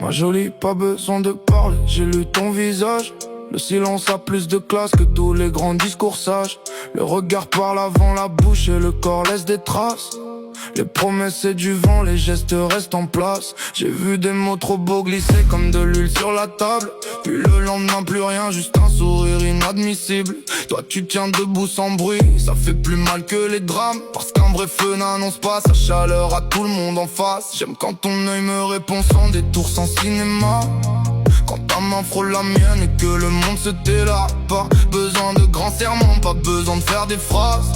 Ma jolie, pas besoin de parler, j'ai lu ton visage. Le silence a plus de classe que tous les grands discours sages. Le regard parle avant la bouche et le corps laisse des traces. Les promesses c'est du vent, les gestes restent en place. J'ai vu des mots trop beaux glisser comme de l'huile sur la table. Puis le lendemain plus rien, juste un sourire inadmissible. Toi tu tiens debout sans bruit, ça fait plus mal que les drames. Parce qu'un vrai feu n'annonce pas sa chaleur à tout le monde en face. J'aime quand ton œil me répond sans détour, sans cinéma. Quand ta main frôle la mienne et que le monde se tait là. Pas besoin de grands serments, pas besoin de faire des phrases.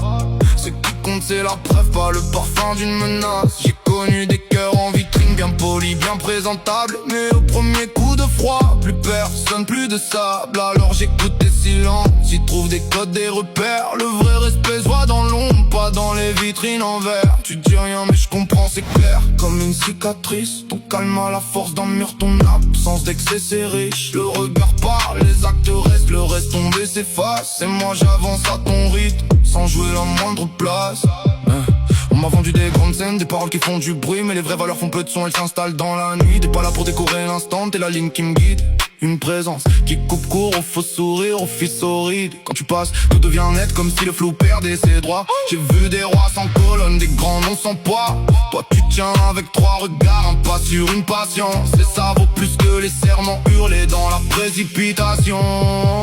Ce qui compte c'est la preuve, pas le parfum d'une menace. J'ai connu des cœurs en vitrine, bien polis, bien présentables. Mais au premier coup de froid, plus personne, plus de sable. Alors j'écoute tes silences, j'y trouve des codes, des repères. Le vrai respect se voit dans l'ombre, pas dans les vitrines en verre. Tu dis rien mais je comprends, c'est clair. Comme une cicatrice, ton calme à la force d'un mur, ton absence d'excès c'est riche. Le regard parle, les actes restent, le reste tombé s'efface. Et moi j'avance à ton rythme, sans jouer la moindre place. On m'a vendu des grandes scènes, des paroles qui font du bruit. Mais les vraies valeurs font peu de son, elles s'installent dans la nuit. T'es pas là pour décorer l'instant, t'es la ligne qui me guide. Une présence qui coupe court au faux sourire, au fils horrible. Quand tu passes, tout devient net comme si le flou perdait ses droits. J'ai vu des rois sans colonne, des grands noms sans poids. Toi tu tiens avec trois regards, un pas sur une patience. Et ça vaut plus que les serments hurlés dans la précipitation.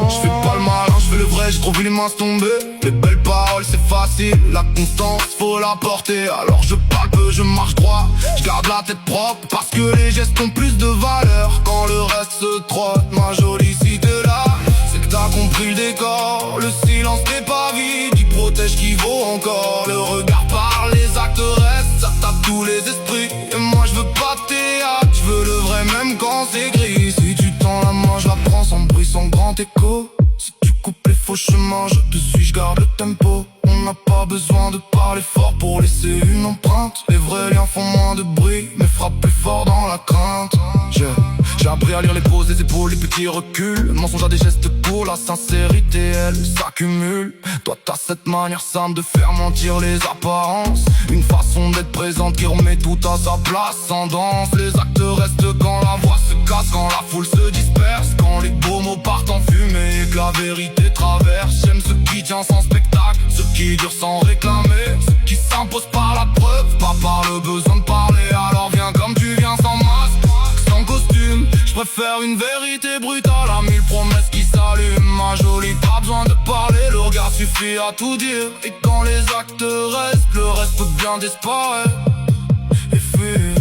Je fais pas le malin, je fais le vrai, j'ai trop vu les mains tomber. Les belles paroles c'est facile, la constance faut la porter. Alors je parle peu, je marche droit, je garde la tête propre. Parce que les gestes ont plus de valeur quand le reste se trotte. Ma jolie, si t'es là, c'est que t'as compris le décor. Le silence n'est pas vide, qui protège, qui vaut encore. Le regard parle, les actes restent, ça tape tous les esprits. Et moi je veux pas de théâtre, je veux le vrai même quand c'est gris. Si tu tends la main, je la prends sans bruit, sans grand écho. Si tu coupes les faux chemins, je te suis, je garde le tempo. On n'a pas besoin de parler fort pour laisser une empreinte. Les vrais liens font moins de bruit, mais frappent plus fort dans la crainte. J'ai appris à lire les poses des épaules, les petits reculs. Le mensonge a des gestes pour la sincérité, elle s'accumule. Toi t'as cette manière simple de faire mentir les apparences. Une façon d'être présente qui remet tout à sa place en danse. Les actes restent quand la voix se casse, quand la foule se disperse. Quand les beaux mots partent en fumée et que la vérité traverse. J'aime ceux qui tiennent sans spectacle, ceux qui durent sans réclamer, ceux qui s'imposent par la preuve, pas par le besoin de parler. Alors viens comme tu viens, sans masque, sans costume. Je préfère une vérité brutale à mille promesses qui s'allument. Ma jolie, pas besoin de parler, le regard suffit à tout dire. Et quand les actes restent, le reste peut bien disparaître et fuir.